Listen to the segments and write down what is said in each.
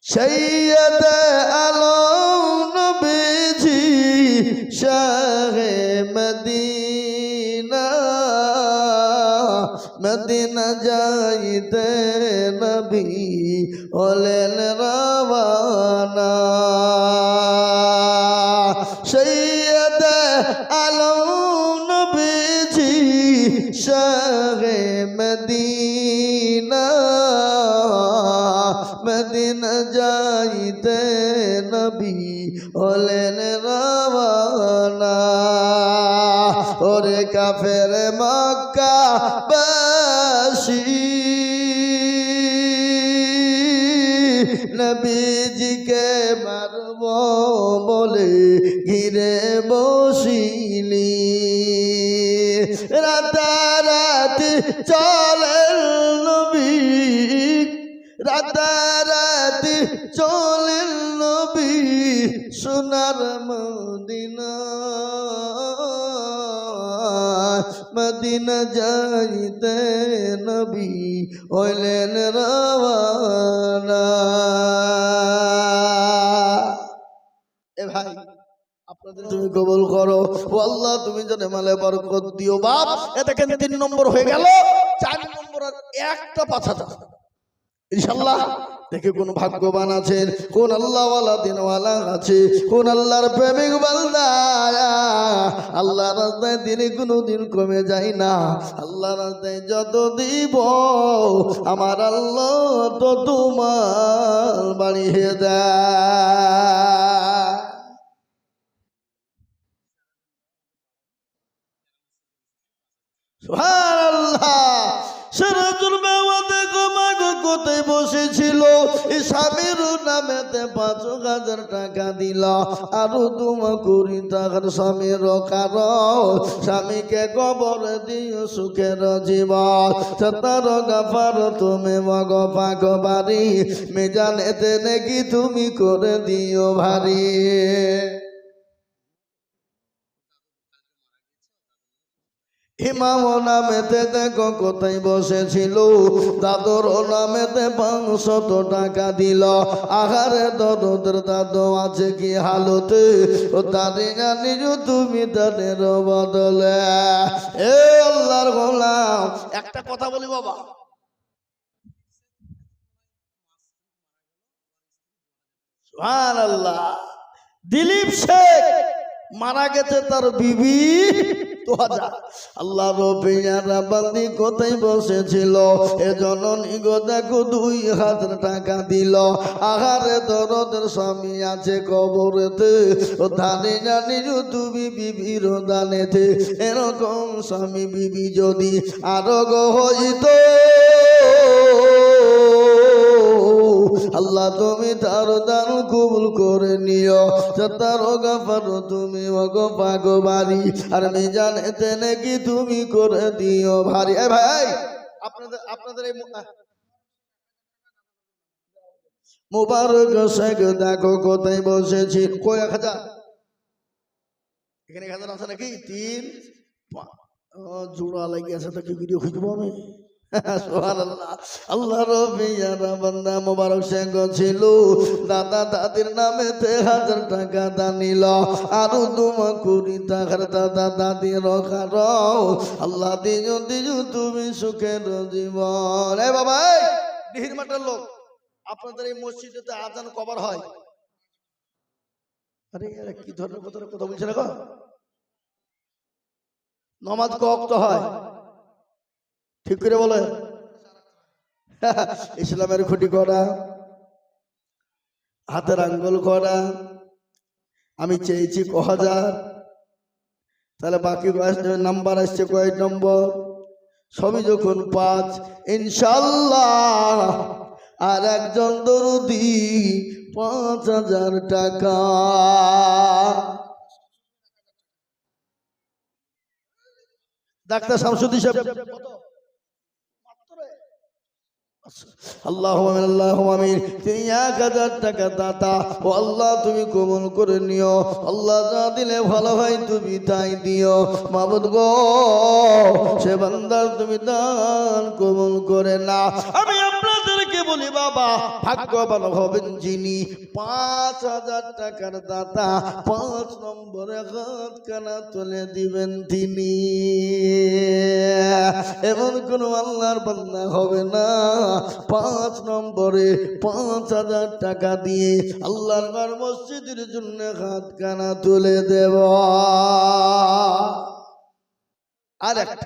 সৈয়দ আলম নবীজি শাহে Medina Medina যাইতে নবী হলেন রওয়ানা সৈয়দ আলম নবীজি শাহে মদিনা মদিনা যাইতে নবী হলেন রওয়ানা ওরে কাফের মক্কা বাসী নবীজিকে মারব বলে ঘিরে বসিলি রাতারাতি চলেন নবী রাতারাতি চলেন নবী সোনার মদিনা মদিনা যাইতে নবী হইলেন রওয়ানা এ ভাই আপনাদের তুমি কবুল করো ও আল্লাহ তুমি জানে মালে বরকত দিও বাপ এ দেখেন 3 নম্বর হয়ে গেল 4 নম্বর আর একটা পাছাটা ইনশাআল্লাহ দেখে কোন ভাগ্যবান আছেন কোন আল্লাহওয়ালা দিনওয়ালা আছে কোন আল্লাহর প্রেমিক বান্দা আল্লাহর রাস্তায় দিনে কোনোদিন কমে যায় না আল্লাহর রাস্তায় যত দিব আমার আল্লাহ তত মাল বাড়িয়ে দেয় সুবহানাল্লাহ সিরাজুল বাওয়াতে গোমাগো কোথায় বসেছিল স্বামীর নামেতে 5,000 টাকা দিল আরো তোমা করি টাকার স্বামীর কারণ স্বামীকে কবর দিও সুখের জীবন সতার গাফার তুমি মগ পাক বাড়ি মেজানেতে নাকি তুমি করে দিও ভারী ইমাম নামেতে দেখো কোথায় বসেছিল দাদুর নামেতে 500 টাকা দিল আহারে দরদের দাদু আছে কি হালতে ও তারে জানি তুমি তাদের বদলে এ আল্লাহর গোলাম একটা কথা বলি বাবা সুবহানাল্লাহ দিলীপ শেখ মারা গেছে তার বিবি আল্লাহ রবিয়ারা বান্দি কোথায় বসেছিল এজন্য নিগো দেখো 2,000 টাকা দিল আহারে দরদের স্বামী আছে কবরেতে ও ধানে জানি তুমি বিবির দানেতে এরকম স্বামী বিবি যদি আরো হইত আল্লাহ তুমি তার দান কবুল করে নিও তার গাফার তুমি ওগো পাগো বাড়ি আর মিজানেতে নাকি তুমি করে দিও ভারী এ ভাই আপনাদের এই মুবারক শেখ দেখো কোথায় বসেছি কয় 1000 এখানে 1000 আছে নাকি 3 জোড়া লাগি আছে তো কি ভিডিও খুঁজবো আমি সুবহানাল্লাহ আল্লাহ রবিয়ারা বান্দা মোবারক শেখ ছিল দাদা দাদির নামেতে 1000 টাকা দানিল আরো তোমা কুড়ি টাকার দাদা দাদি রখার আল্লাহ দিও দিও তুমি সুখের জীবন এ বাবা ডিহির মাটার লোক আপনাদের এই মসজিদেতে আজান কবার হয় আরে কি ধরনের কথা বলছে না গো নামাজ কত হয় ঠিক করে বলে ইসলামের খুঁটি করা হাতের আঙ্গুল করা আমি চেয়েছি 1000 তাহলে বাকি নাম্বার আসছে কয় নম্বর সবই যখন 5 ইনশাআল্লাহ আর একজন দরদি 5,000 টাকা ডাক্তার শামসুদ্দিন সাহেব আল্লাহুম্মা আমিন 1000 টাকা দাতা ও আল্লাহ তুমি কবুল করে নিও আল্লাহ যা দিলে ভালো হয় তুমি তাই দিও মাবুদ গো সে বান্দার তুমি দান কবুল করে না আমি আপনাদেরকে বলি বাবা ভাগ্যবান হবেন যিনি 5,000 টাকার দাতা 5 নম্বরে হাত কানা তুলে দিবেন তিনি। এমন কোন আল্লাহর বান্দা হবে না 5 নম্বরে 5,000 টাকা দিয়ে আল্লাহর ঘর মসজিদের জন্য হাত কানা তুলে দেব। আর একটা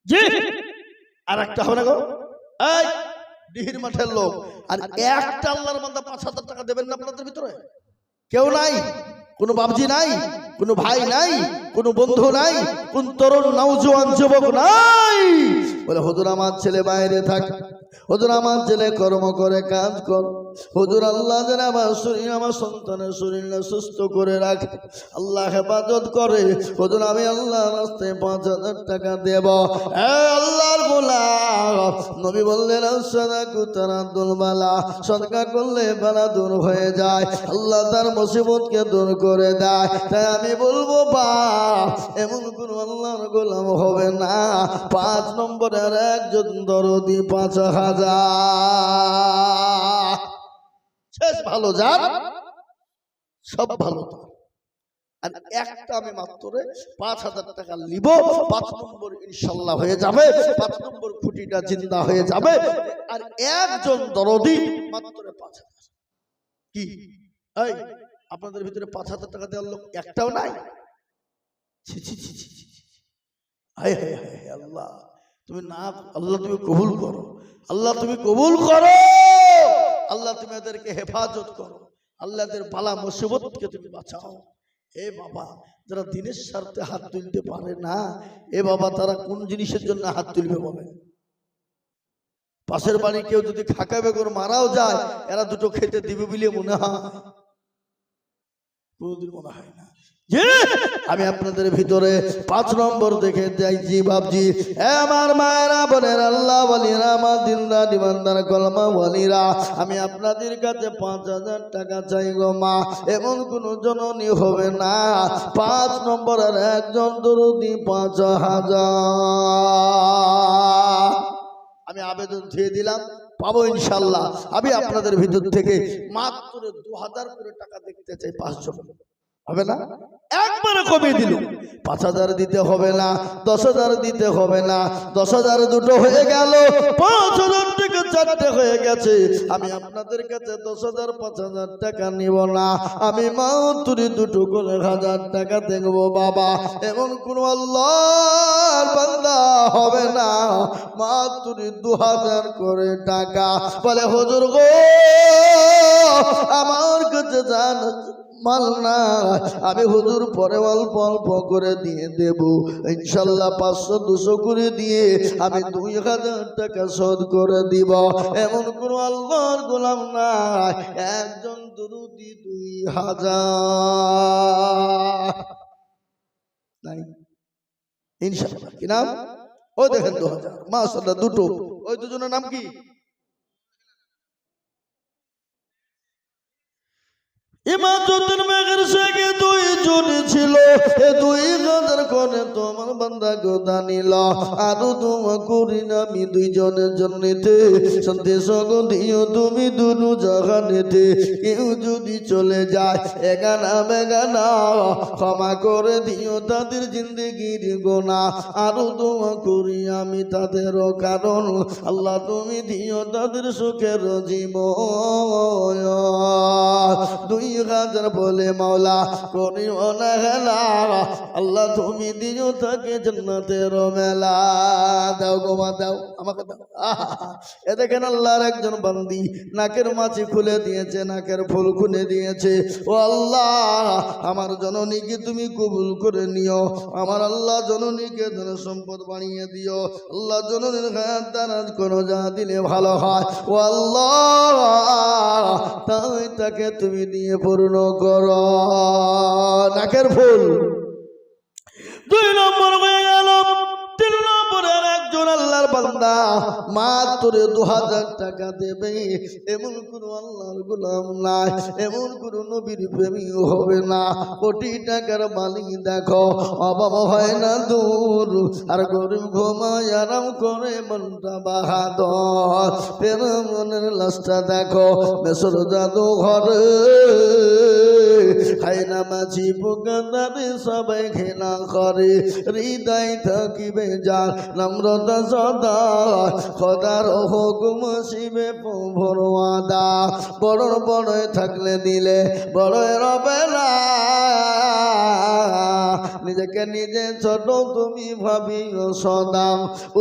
জি আর একটা হবে না গো, এই ডিহির মাঠের লোক আর একটা আল্লাহর বান্দা 5,000 টাকা দেবেন না আপনাদের ভিতরে? কেউ নাই? কোনো বাবজি নাই? কোনো ভাই নাই? কোনো বন্ধু নাই? কোন তরুণ নওজোয়ান যুবক নাই বলে হুজুর আমার ছেলে বাইরে থাক, হুজুর আমার ছেলে কর্ম করে কাজ কর, হুজুর আল্লাহ যেন আমার শরীর আমার সন্তানের শরীরটা সুস্থ করে রাখে, আল্লাহ হেফাজত করে, হুজুর আমি আল্লাহর রাস্তায় 5,000 টাকা দেব। আল্লাহর গোলাম নবী বললেন সাদাকু তারাদুল বালা, সদকা করলে বালা দূর হয়ে যায়, আল্লাহ তার মুসিবতকে দূর করে দেয়। তাই আমি বলবো বাপ এমন কোন আল্লাহর গোলাম হবে না 5 নম্বরের একজন দরদি 5,000 শেষ ভালো যান সব ভালো। আর একটা আমি মাত্র 5,000 টাকা নিব, 5 নম্বর ইনশাল্লাহ হয়ে যাবে, 5 নম্বর খুঁটিটা জিন্দা হয়ে যাবে। আর একজন দরদি মাত্র 5,000। কি এই আপনাদের ভিতরে 5,000 টাকা দেওয়ার লোক একটাও নাই? ছি ছি ছি ছি ছি, হায় হায় হায় আল্লাহ তুমি না, আল্লাহ তুমি কবুল করো, আল্লাহ তুমি কবুল করো, আল্লাহ তুমি এদেরকে হেফাজত করো, আল্লাহ এদের বালা মুসিবতকে তুমি বাঁচাও। এ বাবা যারা দিনের স্বার্থে হাত তুলতে পারে না, এ বাবা তারা কোন জিনিসের জন্য হাত তুলবে বলে? পাশের বাড়ি কেউ যদি খাকা বেগর মারাও যায় এরা দুটো খেতে দিবে বলে মনে হয়? কোনদিন মনে হয় না। আমি আপনাদের ভিতরে 5 নম্বর দেখে যাইছি বাবজি, আমার মায়েরা বোনের আল্লাহ ওয়ালিরা আমার দিনদার ইমানদার কলমা ওয়ালিরা, আমি আপনাদের কাছে 5,000 টাকা চাই গো মা। এমন কোন জননী হবে না 5 নম্বরের একজন দরদি 5,000। আমি আবেদন দিয়ে দিলাম, পাবো ইনশাল্লাহ। আমি আপনাদের ভিতর থেকে মাত্র 2,000 করে টাকা দেখতে চাই 5 জন। হবে না? একবারে কমিয়ে দিল। 5,000 দিতে হবে না, 10,000 দিতে হবে না, 10,000 দুটো হয়ে গেল, 5,000 টাকা 4টে হয়ে গেছে। আমি আপনাদের কাছে 10,000 5,000 টাকা নিব না, আমি মাত্র দুটো করে 1,000 টাকা দেখবো বাবা। এমন কোন আল্লাহর বান্দা হবে না মাত্র 2,000 করে টাকা বলে হুজুর গো আমার কাছে জান মাল না, আমি হুজুর পরে অল্প অল্প করে দিয়ে দেব ইনশাল্লাহ। 500-200 করে দিয়ে আমি 2,000 টাকা শোধ করে দিব। এমন কোন আল্লাহর গোলাম নাই একজন দুরুদি 2,000 নাই ইনশাল্লাহ। কি নাম? ওই দেখেন 2,000 মাশাআল্লাহ দুটো। ওই দুজনের নাম কি? ইমামতুল মেঘের সঙ্গে 2 জন ছিল, এ 2,000 করে তোমার বান্দা গোদা নিল। আরো তোমা করি না আমি 2 জনের জন্যতে সন্দেশ দিও তুমি দুনু জাহানেতে। কেউ যদি চলে যায় এগানা বেগানা ক্ষমা করে দিও তাদের জিন্দেগির গোনা। আরো তোমা করি আমি তাদেরও, কারণ আল্লাহ তুমি দিও তাদের সুখের জীবন। 2,000 বলে মাওলা করিও না হেলা, আল্লাহ তুমি দিও তাকে জান্নাতের মেলা। দাও গো মা দাও, আমাকে দাও। এ দেখেন আল্লাহর একজন বান্দি নাকের মাছি খুলে দিয়েছে, নাকের ফুল খুলে দিয়েছে। ও আল্লাহ আমার জননীকে তুমি কবুল করে নিও, আমার আল্লাহ জননীকে ধন সম্পদ বানিয়ে দিও। আল্লাহ জননীর হাত দারাজ করো, যা দিলে ভালো হয়। ও আল্লাহ তাই তাকে তুমি দিয়ে পূর্ণ করো। নাকের ফুল 2 নম্বর হয়ে গেল। 3 নম্বরের একজন একজন আল্লাহর বান্দা মাত্র 2000 টাকা দেবে, এমন কোন আল্লাহর গোলাম নাই, এমন কোন নবীর প্রেমী হবে না। কোটি টাকার মালিক দেখো অভাব হয় না দূর, আর গরিব ঘুমায় আরাম করে মনটা বাহাদুর। প্রেম মনের লাশটা দেখো মেসর জাদু ঘরে, খাই না মাঝি পোকাদারে সবাই ঘেনা করে। হৃদয় থাকিবে যার নম্রতা সদা, খোদার হুকুম শিবে প্রভুর ওয়াদা। বড় বড় থাকলে দিলে বড় রবে না, নিজেকে নিজে ছোট তুমি ভাবিও সদা।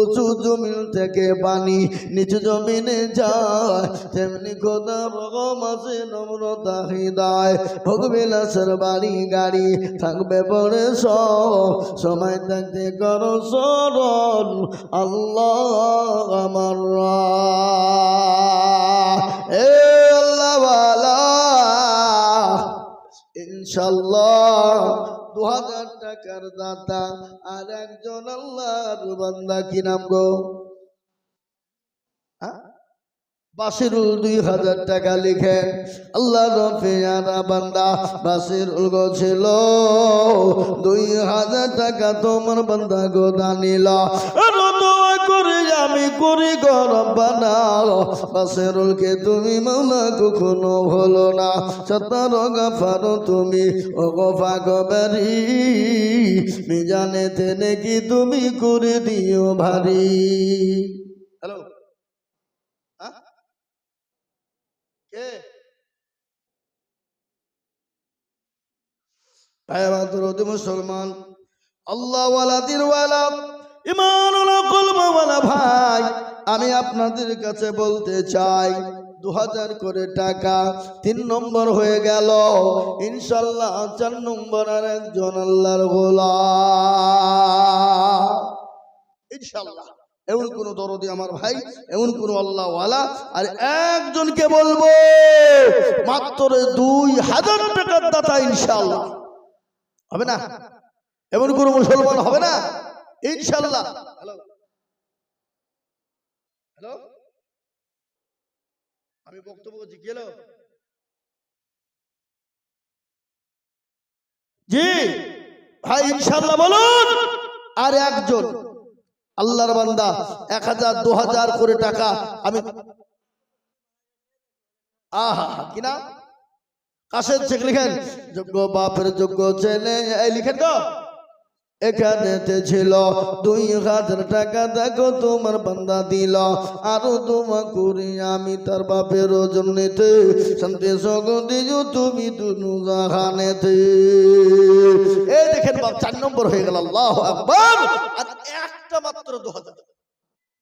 উঁচু জমিন থেকে পানি নিচু জমিনে যায়, তেমনি খোদা রকম আছে নম্রতা হৃদয়। ভোগবিলাসের বাড়ি গাড়ি থাকবে পরে সব, সময় থাকতে করো স্মরণ আল্লাহ আমার এ আল্লাহওয়ালা। ইনশাআল্লাহ 2000 টাকার দাতা আর একজন আল্লাহর বান্দা। কি নাম গো? বাসিরুল 2000 টাকা লিখেন। আল্লাহ রফিয়ানা বান্দা বাসিরুল গো ছিল 2000 টাকা তোমার বান্দা গো দানিল। করে আমি করি গো রব্বানা, বাসিরুলকে তুমি মাওলা কখনো ভুলো না। সত্তর গাফারো তুমি ও গফা গবারি, মিজানেতে নাকি তুমি করে দিও ভারী। হ্যালো মুসলমান, আল্লাহওয়ালা দিনওয়ালা ঈমানওয়ালা কলমওয়ালা ভাই, আমি আপনাদের কাছে বলতে চাই 2000 করে টাকা 3 নম্বর হয়ে গেল। ইনশাআল্লাহ 4 নম্বর আর একজন আল্লাহর গোলাম। ইনশাআল্লাহ এমন কোন দরদি আমার ভাই, এমন কোন আল্লাহওয়ালা আর একজনকে বলবো মাত্র 2000 টাকার দাতা ইনশাআল্লাহ হবে না? এমন কোন মুসলমান হবে না ইনশাআল্লাহ? হ্যালো হ্যালো, আমি বক্তব্য করছি, কি হলো? জি ভাই ইনশাআল্লাহ বলুন। আর একজন আল্লাহর বান্দা 1000 2000 করে টাকা আমি আহা কি না কাশের চেক লিখেন, যোগ্য বাপের যোগ্য ছেলে লিখেন তো। এখানেতে ছিল 2000 টাকা দেখো তোমার বান্দা দিল, আরো তোমা করি আমি তার বাপের জন্যতে শান্তি সগতি তুমি দুনু জাহানেতে। এই দেখেন বাপ 4 নম্বর হয়ে গেল। আল্লাহু আকবার। আর একটা মাত্র 2000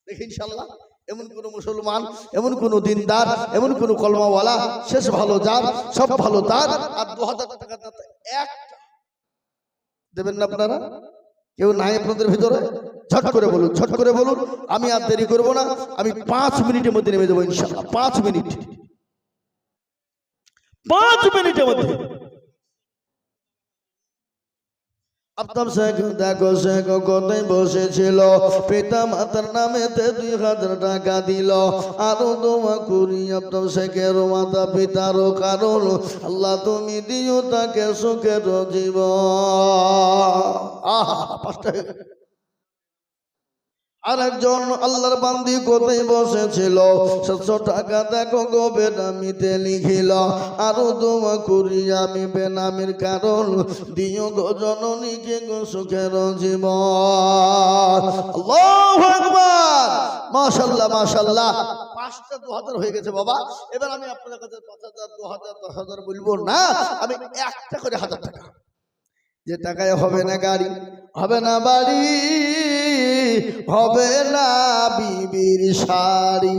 দেখি ইনশাআল্লাহ এমন কোন মুসলমান, এমন কোন দিনদার, এমন কোন কলমাওয়ালা, শেষ ভালো যার সব ভালো তার, আর 2000 টাকা একটা দেবেন না আপনারা? কেউ নাই আপনাদের ভিতরে? ঝট করে বলুন, ঝট করে বলুন। আমি আর দেরি করব না, আমি 5 মিনিটের মধ্যে নেমে যাবো ইনশাআল্লাহ। 5 মিনিট, 5 মিনিটের মধ্যে। আপনার দেখো সে কোথায় বসেছিল, পিতা মাতার নামেতে 2000 টাকা দিল, আরো দোয়া করি আপনার শেখের মাতা পিতারও কারণ আল্লাহ তুমি দিও তাকে সুখের জীবন। আহা 5টা। আর একজন আল্লাহর বান্দি কোথায় বসেছিল 700 টাকা দেখো গো বেনামিতে লিখিল, আরো দোয়া করি আমি বেনামির কারণ দিও গো জননীকে গো সুখের জীবন। আল্লাহু আকবার। মাশাআল্লাহ মাশাআল্লাহ। 5টা 2000 হয়ে গেছে বাবা। এবার আমি আপনাদের কাছে 5000 2000 10000 বলবো না, আমি একটা করে 1000 টাকা, যে টাকায় হবে না গাড়ি, হবে না বাড়ি, হবে না বিবির শাড়ি,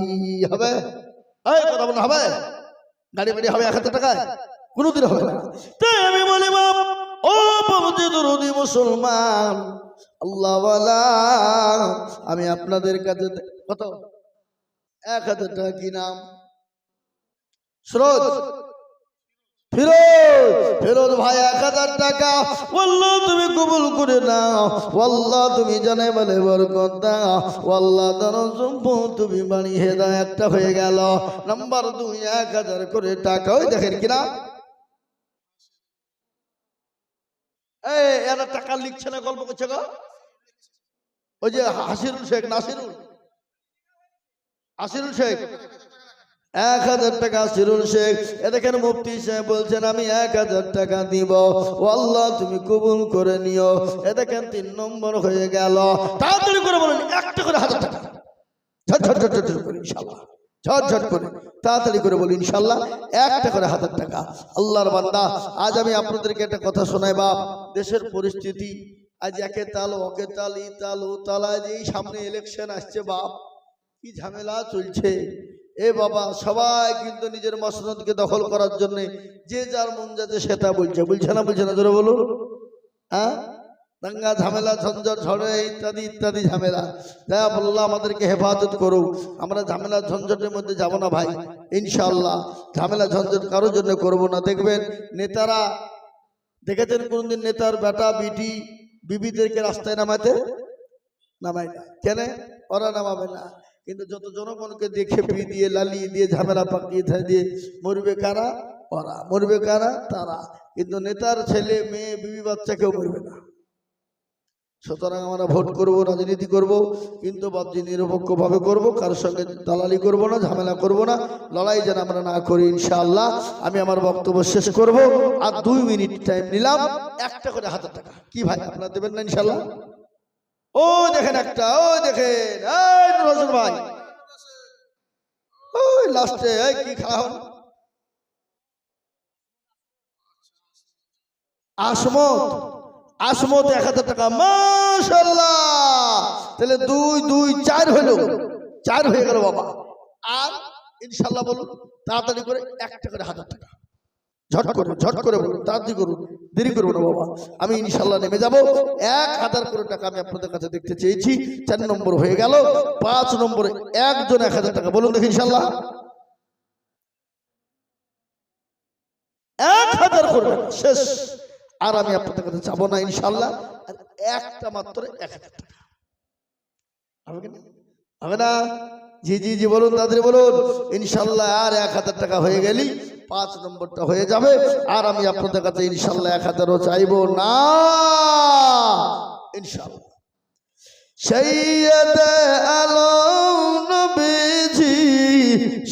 হবে এই কথা বলুন, হবে গাড়ি বাড়ি হবে 1000 টাকায়? কোনোদিন হবে না। তাই আমি বলি বাপ ও পবিত্র দরদি মুসলমান আল্লাহওয়ালা, আমি আপনাদের কাছে কত 1000 টাকা কি নাম? স্রোত ফিরোজ ভাই 1000 টাকা। আল্লাহ তুমি কবুল করে নাও, আল্লাহ তুমি জানে বলে বরকত দাও, আল্লাহ ধন সম্পদ তুমি বাড়িয়ে দাও। একটা হয়ে গেল। নাম্বার 2 1000 করে টাকা। ওই দেখেন কিনা এরা টাকা লিখছে না, গল্প করছে গো। ওই যে হাসিরুল শেখ, আসিরুল শেখ 1000 টাকা। আসিরুল শেখ এ দেখেন মুফতি সাহেব বলছেন আমি 1000 টাকা দিব, ও আল্লাহ তুমি কবুল করে নিও। এ দেখেন 3 নম্বর হয়ে গেল। তাড়াতাড়ি করে বলেন একটা করে 1000 টাকা। ঝটঝট ঝটঝট করে ইনশাআল্লাহ, ঝটঝট করে তাড়াতাড়ি করে বলি ইনশাআল্লাহ একটা করে 1000 টাকা। আল্লাহর বান্দা, আজ আমি আপনাদেরকে একটা কথা শোনাই বাপ। দেশের পরিস্থিতি আজ একে তাল ওকে তাল, ই তাল ও তাল। আজ এই সামনে ইলেকশন আসছে বাপ, কি ঝামেলা চলছে। এ বাবা, সবাই কিন্তু নিজের মসনদকে দখল করার জন্য যে যার মন যাচ্ছে সেটা বলছে না জোরে বলুন। হ্যাঁ, দাঙ্গা ঝামেলা ঝঞ্ঝট ঝড়ে ইত্যাদি ইত্যাদি ঝামেলা। তাই আল্লাহ আমাদেরকে হেফাজত করুক। আমরা ঝামেলা ঝঞ্ঝটের মধ্যে যাব না ভাই ইনশাআল্লাহ। ঝামেলা ঝঞ্ঝট কারোর জন্য করব না। দেখবেন নেতারা, দেখেছেন কোনদিন নেতার বেটা বিটি বিবিদেরকে রাস্তায় নামায় না? কেন? ওরা নামাবে না। কিন্তু যত জনগণকে দিয়ে খেপিয়ে দিয়ে লালিয়ে দিয়ে ঝামেলা পাকিয়ে দিয়ে মরবে কারা? ওরা। মরবে কারা? তারা। কিন্তু নেতার ছেলে মেয়ে বিবি বাচ্চা কেউ মরবে না। সুতরাং আমরা ভোট করব, রাজনীতি করব, কিন্তু বাপজি নিরপেক্ষভাবে করব, কারোর সঙ্গে দালালি করব না, ঝামেলা করব না, লড়াই যেন আমরা না করি ইনশাআল্লাহ। আমি আমার বক্তব্য শেষ করব। আর 2 মিনিট টাইম নিলাম। একটা করে 1000 টাকা। কি ভাই আপনারা দেবেন না ইনশাআল্লাহ? ও দেখেন একটা, ওই দেখেন এই রোশন ভাই, ওই লাস্টে এই কি খাওয়া আসমত 1000 টাকা। মাশাআল্লাহ, তাহলে 2 2 4 হলো, 4 হয়ে গেল বাবা। আর ইনশাআল্লাহ বলুন তাড়াতাড়ি করে একটা করে 1000 টাকা। ঝট করে বলুন, তাড়াতাড়ি করুন, দেরি করবো না বাবা। আমি ইনশাআল্লাহ নেমে যাব। 1000 করে টাকা আমি আপনাদের কাছে দেখতে চেয়েছি। 4 নম্বর হয়ে গেল। 5 নম্বরে একজন 1000 টাকা বলুন দেখি ইনশাআল্লাহ। 1000 করে শেষ। আর আমি আপনাদের কাছে যাবো না ইনশাআল্লাহ। আর একটা মাত্র 1000 টাকা হবে না? জি জি জি বলুন, তাড়াতাড়ি বলুন ইনশাআল্লাহ। আর 1000 টাকা হয়ে গেলি 5 নম্বরটা হয়ে যাবে। আর আমি আপনাদের কাছে ইনশাআল্লাহ 1000ও চাইবো না ইনশাআল্লাহ। সৈয়দ আলম নবীজি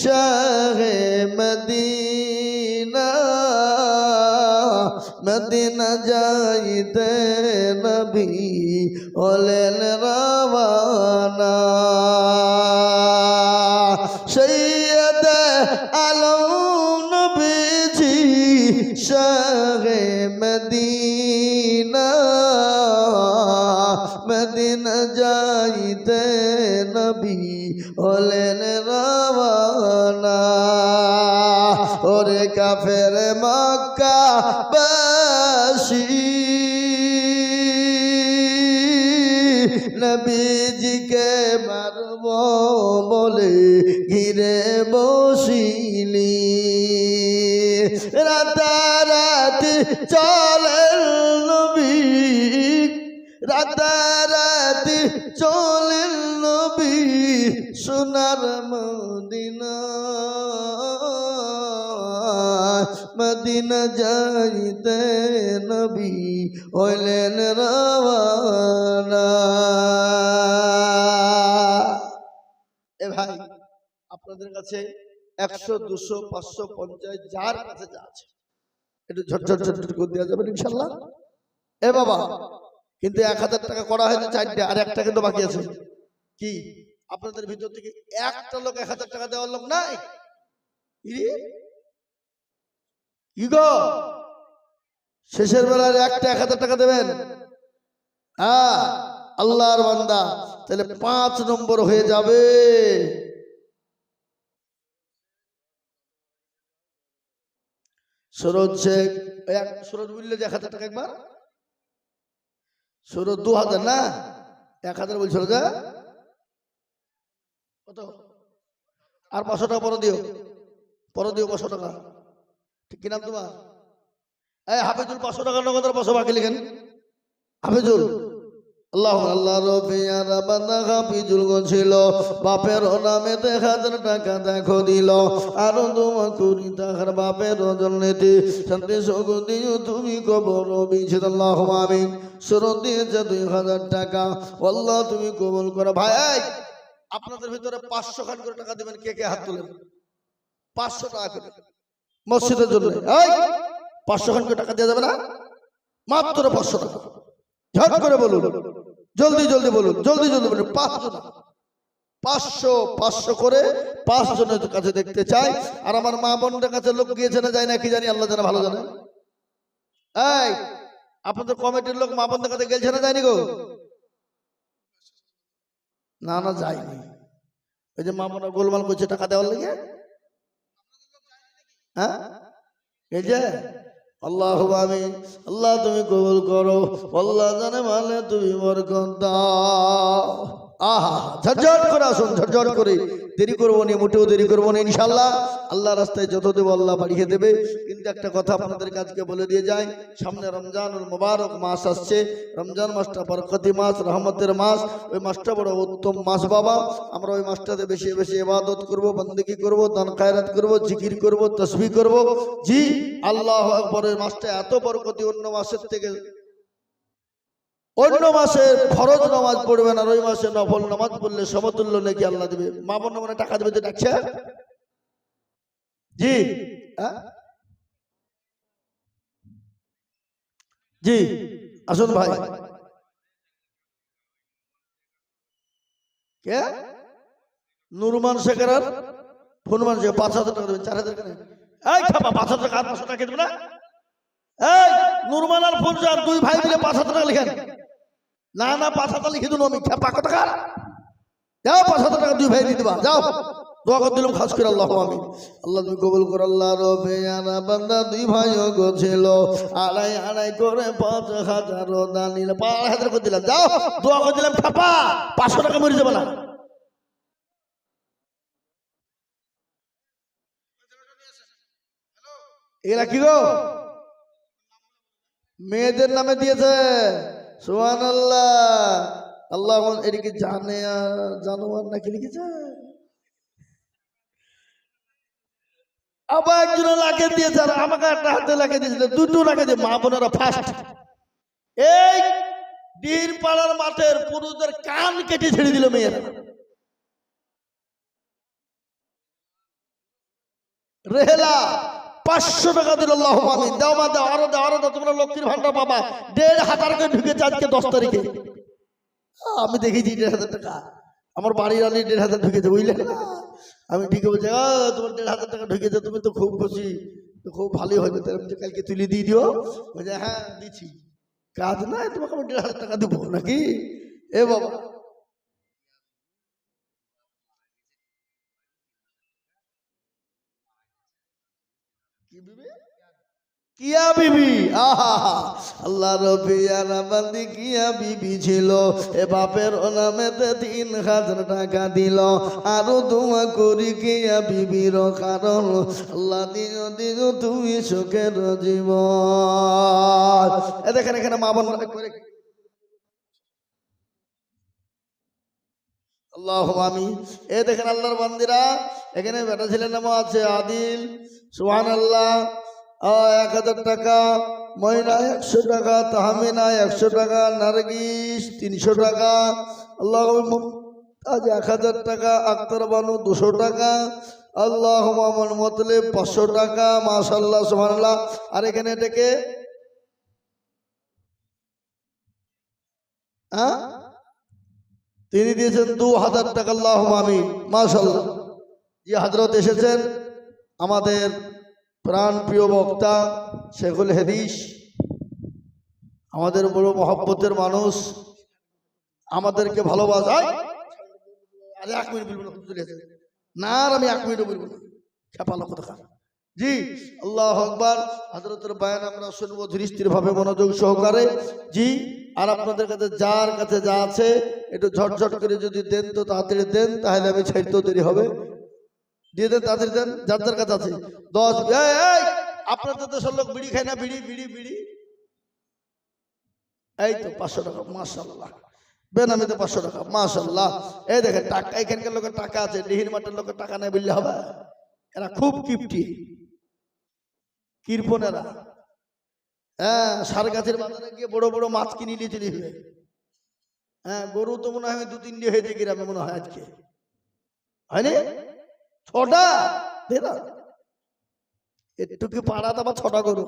শাহে মদিনা, মদিনা যাইতে নবী হলেন রওয়ানা। সৈয়দ আলম নবীজি শাহে মদিনা, মদিনা যাইতে নবী হলেন রওয়ানা। ওরে কাফের মক্কা বাসী নবীজিকে মারব বলে ঘিরে বসিলি। রাতারাতি চলেন নবী, রাতারাতি চলেন নবী সোনার মদিনা। মদিনা যাইতে নবী হইলেন রওয়ানা। এ ভাই, আপনাদের কাছে 100 200 500 50 যার কাছে যা আছে একটু ঝটঝট ঝটঝট করে দেওয়া যাবে ইনশাআল্লাহ। এ বাবা, কিন্তু 1000 টাকা করা হয়েছে 4টে, আর একটা কিন্তু বাকি আছে। কি আপনাদের ভিতর থেকে একটা লোক 1000 টাকা দেওয়ার লোক নাই? কি গো, শেষের বেলায় একটা 1000 টাকা দেবেন? হ্যাঁ, আল্লাহর বান্দা, তাহলে 5 নম্বর হয়ে যাবে। সুরজ শেখ, সুরজ বললে যে 1000 টাকা একবার, সুরজ 2000 না 1000 বলছিল যে কত? আর 500 টাকা পরে দিও 500 টাকা। ঠিক কি নাম তোমার? এই হাফিজুল 500 টাকা নগদের 500 বাকি লিখেন হাফিজুল আল্লাহ আল্লাহ রবিয়ার বান্দা হাফিজুল ছিল বাপের নামে 1000 টাকা দেখো দিল আর তোমা করি তাহার বাপের জন্যতে শান্তি সুখ দিও তুমি কবর বিছিদ আল্লাহুম্মা আমিন সুরত দিয়েছে 2000 টাকা আল্লাহ তুমি কবুল করো ভাই আপনাদের ভিতরে 500 খান করে টাকা দিবেন কে কে হাত তুলেন 500 টাকা করে মসজিদের জন্য এই 500 খান করে টাকা দেওয়া যাবে না মাত্র 500 টাকা ঝট করে বলুন জলদি জলদি বলুন জলদি জলদি বলুন 500 না 500 করে 5 জনের কাছে দেখতে চাই আর আমার মা বোনদের কাছে লোক গিয়েছে না যায় না কি জানি আল্লাহ জানে ভালো জানে এই আপনাদের কমিটির লোক মা বোনদের কাছে গেছে না যায়নি গো না না যায়নি ওই যে মা বোনরা গোলমাল করছে টাকা দেওয়ার লাগে হ্যাঁ এই যে আল্লাহুম্মা আমিন আল্লাহ তুমি কবুল করো আল্লাহ জানে মানে তুমি বরকত দাও আহা ঝরঝর করে আসুন ঝরঝর করে দেরি করবো না মোটেও দেরি করবো না ইনশাআল্লাহ আল্লাহ রাস্তায় যত দেব আল্লাহ বাড়িয়ে দেবে কিন্তু একটা কথা আপনাদের কাছে বলে দিয়ে যাই সামনে রমজানুল মুবারক মাস আসছে রমজান মাসটা বরকতি মাস রহমতের মাস ওই মাসটা বড় উত্তম মাস বাবা আমরা ওই মাসটাতে বেশি বেশি ইবাদত করব বندگی করব দান খায়রাত করব জিকির করব তাসবিহ করব জি আল্লাহু আকবার এই মাসটা এত বরকতি অন্য মাসের থেকে অন্য মাসে ফরজ নামাজ পড়বেন আর ওই মাসে নফল নামাজ পড়লে সমতুল্য নাকি আল্লাহ দেবে মা বোন মানে টাকা দেবে যে ডাকছে জি জি আসুন ভাই কে নুরমান শেখের ফোনমান শেখ 5000 টাকা দেবেন 4000 টাকা এই খাবা 5000 টাকা 500 টাকা দেবে না এই নুরমান আর ফোনজান দুই ভাই মিলে 5000 টাকা লিখেন না না 5000 লিখে দিন আমি খেপা কত টাকা যাও 5000 টাকা দুই ভাই দিয়ে দিবা যাও দোয়া করে দিলাম খাস করে আল্লাহুম্মা আমিন আল্লাহ তুমি কবুল করো আল্লাহ রবেয়ানা বান্দা দুই ভাইও গো ছিল আড়াই আড়াই করে 5000 দান নিল 5000 করে দিলাম যাও দোয়া করে দিলাম খেপা 500 টাকা মরে যাবে না এরা কি গো মেয়েদের নামে দিয়েছে সুবহানাল্লাহ আল্লাহ এদিকে জানে জানোয়ার নাকি লিখেছে আবার একজন লাগে দিয়েছে আর আমাকে একটা হাতে লাগে দিয়েছিল দুটো লাগে দিয়ে মা বোনেরা ফার্স্ট এই ডিহির পাড়ার মাঠের পুরুষদের কান কেটে ছেড়ে দিল মেয়েরা রেহেলা 500 টাকা দিল আল্লাহুম্মা আমিন দাও মা দাও আরো দাও তোমরা লক্ষ্মীর ভান্ডার পাবা 1500 করে ঢুকেছে আজকে 10 তারিখে আমি দেখেছি 1500 টাকা আমার বাড়ির আনি 1500 ঢুকেছে বুঝলে আমি ঠিক বলছি তোমার 1500 টাকা ঢুকেছে তুমি তো খুব খুশি তো খুব ভালোই হবে তাহলে কালকে তুলে দিয়ে দিও বলছে হ্যাঁ দিচ্ছি কাজ নাই তোমাকে আমি 1500 টাকা দেবো নাকি এ বাবা কিয়া বিবি আহা আল্লাহ রবিয়ানা বান্দি কিয়া বিবি ছিল এ বাপের নামেতে 3000 টাকা দিল আরো দোয়া করি কিয়া বিবির কারণ আল্লাহ দিও দিও তুমি সুখের জীবন এ দেখেন এখানে মা বোন করে আল্লাহুম্মা আমিন এ দেখেন আল্লাহর বান্দিরা এখানে বেটা ছেলের নাম আছে আদিল সুবহানাল্লাহ 1000 টাকা ময়না 100 টাকা তাহমিনা 100 টাকা নারগিস 300 টাকা আল্লাহ আজ 1000 টাকা আক্তার বানু 200 টাকা আল্লাহুম্মা মতলব 500 টাকা মাশাআল্লাহ সুবহানাল্লাহ আর এখানে এটাকে তিনি দিয়েছেন 2000 টাকা আল্লাহুম্মা আমিন মাশাআল্লাহ যে হযরত এসেছেন আমাদের প্রাণ প্রিয় বক্তা শেখুল হাদিস আমাদের বড় মহব্বতের মানুষ আমাদেরকে ভালোবাসায় আর 1 মিনিট বলবো না আর আমি 1 মিনিটও বলবো না খেপালো কথা জি আল্লাহু আকবার হযরতের বয়ান আমরা শুনবো ধীর স্থির ভাবে মনোযোগ সহকারে জি আর আপনাদের কাছে যার কাছে যা আছে একটু ঝটঝট করে যদি দেন তো তাড়াতাড়ি দেন তাহলে আমি ছাড়তেও দেরি হবে দিয়ে দেন তাড়াতাড়ি দেন যার যার কাছে আছে 10 এই আপনাদের দেশের লোক বিড়ি খায় না? বিড়ি বিড়ি বিড়ি। এই তো 500 টাকা, মাশাআল্লাহ। বেনামিতে 500 টাকা, মাশাআল্লাহ। এই দেখেন টাকা, এখানকার লোকের টাকা আছে, ডিহির মাঠের লোকের টাকা নেই বললে হবে? এরা খুব কিপটি, কিরপনেরা। হ্যাঁ, সার গাছের বাজারে গিয়ে বড় বড় মাছ কিনে নিয়ে চলে যাবে। হ্যাঁ, গরু তো মনে হয় 2-3টি হয়েছে গ্রামে মনে হয় আজকে, হয়নি? 6টা একটু কি পাড়া, আবার 6টা গরু।